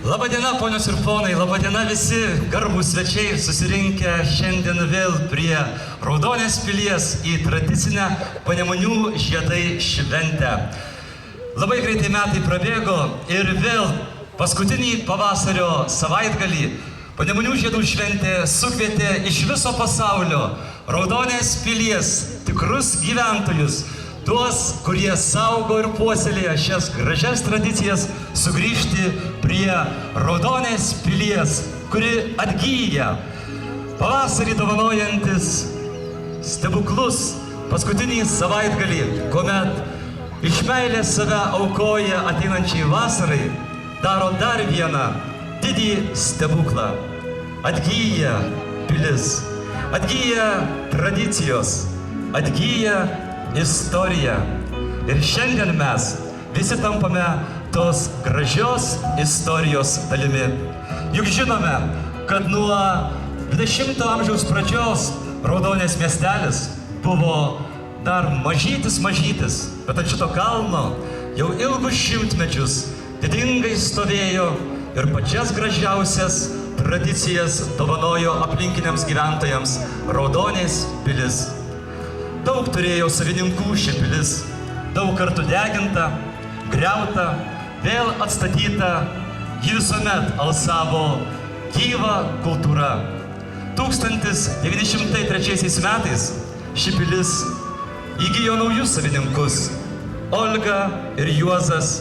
Labadiena, ponios ir ponai, labadiena visi garbūs svečiai susirinkę šiandien vėl prie Raudonės pilies į tradicinę Panemunių žiedai šventę. Labai greitai metai prabėgo ir vėl paskutinį pavasario savaitgalį Panemunių žiedų šventė sukvietė iš viso pasaulio Raudonės pilies tikrus gyventojus, tuos, kurie saugo ir puoselėja šias gražias tradicijas, sugrįžti prie Raudonės pilies, kuri atgyja. Pavasarį dovanojantis stebuklus paskutinį savaitgalį, kuomet iš meilės save aukoja ateinančiai vasarai, daro dar vieną didį stebuklą. Atgyja pilis, atgyja tradicijos, atgyja istorija. Ir šiandien mes visi tampame tos gražios istorijos dalimi. Juk žinome, kad nuo 20 amžiaus pradžios Raudonės miestelis buvo dar mažytis, bet ant šito kalno jau ilgus šimtmečius didingai stovėjo ir pačias gražiausias tradicijas dovanojo aplinkiniams gyventojams Raudonės pilis. Daug turėjo savininkų ši pilis, daug kartų deginta, griauta, vėl atstatyta, ji visuomet alsavo gyva kultūra. 1903 metais ši pilis įgijo naujus savininkus. Olga ir Juozas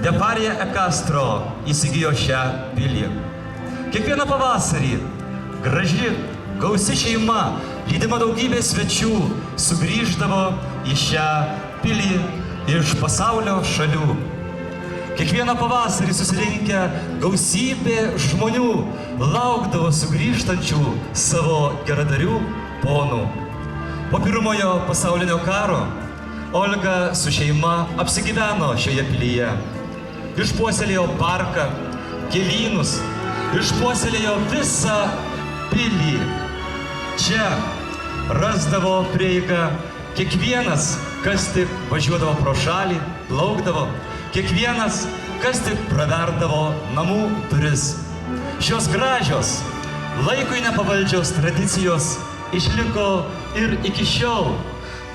de Parija e Castro įsigijo šią pilį. Kiekvieną pavasarį graži, gausi šeima, lydima daugybė svečių, sugrįždavo į šią pilį iš pasaulio šalių. Kiekvieną pavasarį susirinkę gausybė žmonių laukdavo sugrįžtančių savo geradarių ponų. Po pirmojo pasaulinio karo Olga su šeima apsigyveno šioje pilyje. Išpuoselėjo parką, gėlynus, išpuoselėjo visą pilį. Čia rasdavo prieigą kiekvienas, kas tik važiuodavo pro šalį, plaukdavo, kiekvienas, kas tik praverdavo namų duris. Šios gražios, laikui nepavaldžios tradicijos išliko ir iki šiol.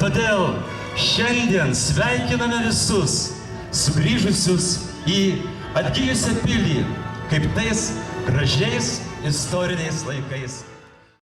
Todėl šiandien sveikiname visus sugrįžusius į atgijusią pilį, kaip tais gražiais istoriniais laikais.